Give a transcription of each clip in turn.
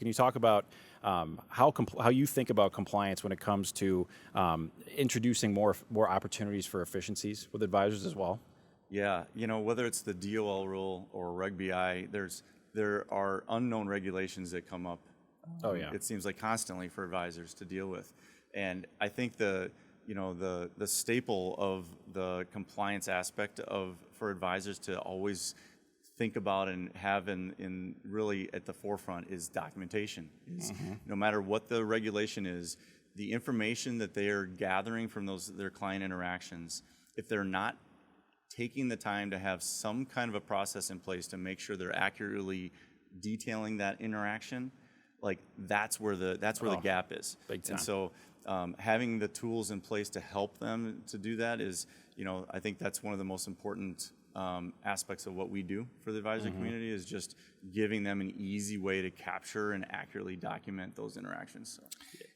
Can you talk about how you think about compliance when it comes to introducing more opportunities for efficiencies with advisors as well? Yeah, whether it's the DOL rule or Reg BI, there are unknown regulations that come up. Oh yeah. It seems like constantly for advisors to deal with, and I think the staple of the compliance aspect for advisors to always think about and have in really at the forefront is documentation. No matter what the regulation is, the information that they are gathering from their client interactions, if they're not taking the time to have some kind of a process in place to make sure they're accurately detailing that interaction, like that's where the gap is. Big time. And so having the tools in place to help them to do that is, I think that's one of the most important aspects of what we do for the advisory community, is just giving them an easy way to capture and accurately document those interactions. So.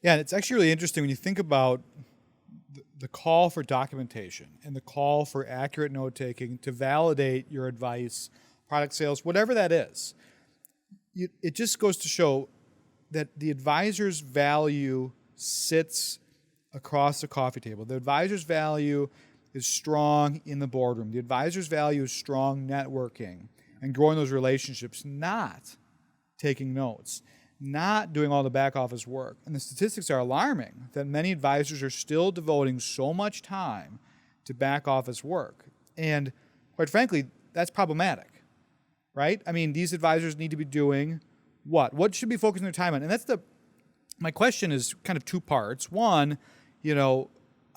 Yeah, and it's actually really interesting when you think about the call for documentation and the call for accurate note-taking to validate your advice, product sales, whatever that is. It just goes to show that the advisor's value sits across the coffee table. The advisor's value is strong in the boardroom. The advisor's value is strong networking and growing those relationships, not taking notes, not doing all the back office work. And the statistics are alarming that many advisors are still devoting so much time to back office work. And quite frankly, that's problematic, right? I mean, these advisors need to be doing what? What should be focusing their time on? And my question is kind of two parts. One,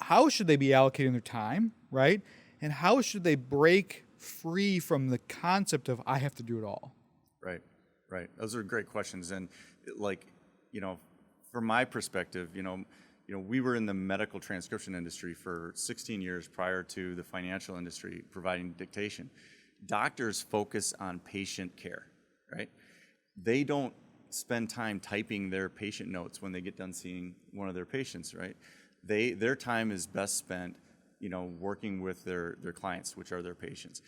how should they be allocating their time, right? And how should they break free from the concept of I have to do it all? Right. Those are great questions. And from my perspective, we were in the medical transcription industry for 16 years prior to the financial industry providing dictation. Doctors focus on patient care, right? They don't spend time typing their patient notes when they get done seeing one of their patients, right? Their time is best spent, working with their clients, which are their patients.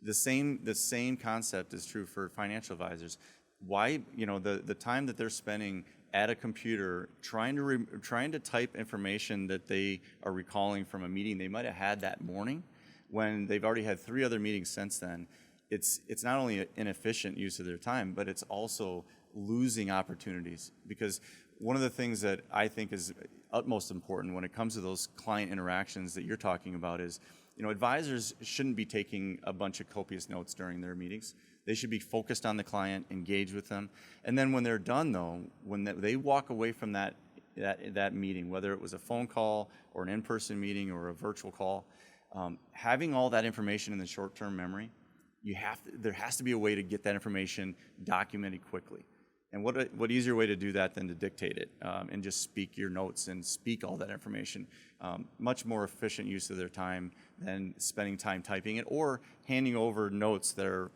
The same concept is true for financial advisors. Why, the time that they're spending at a computer trying to type information that they are recalling from a meeting they might have had that morning, when they've already had 3 other meetings since then, it's not only an inefficient use of their time, but it's also losing opportunities. Because one of the things that I think is utmost important when it comes to those client interactions that you're talking about is, advisors shouldn't be taking a bunch of copious notes during their meetings. They should be focused on the client, engage with them. And then when they're done, though, when they walk away from that meeting, whether it was a phone call or an in-person meeting or a virtual call, having all that information in the short-term memory, there has to be a way to get that information documented quickly. And what easier way to do that than to dictate it and just speak your notes and speak all that information. Much more efficient use of their time than spending time typing it or handing over notes that are,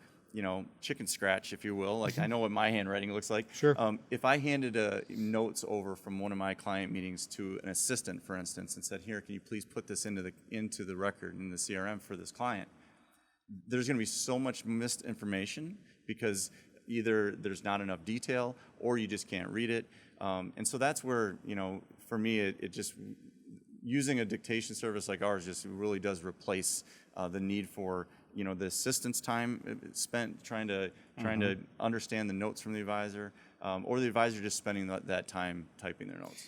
chicken scratch, if you will. Like, I know what my handwriting looks like. Sure. If I handed notes over from one of my client meetings to an assistant, for instance, and said, here, can you please put this into the record in the CRM for this client? There's going to be so much missed information because either there's not enough detail or you just can't read it. And so that's where, for me, it just, using a dictation service like ours just really does replace the need for, the assistant's time spent trying to understand the notes from the advisor, or the advisor just spending that time typing their notes.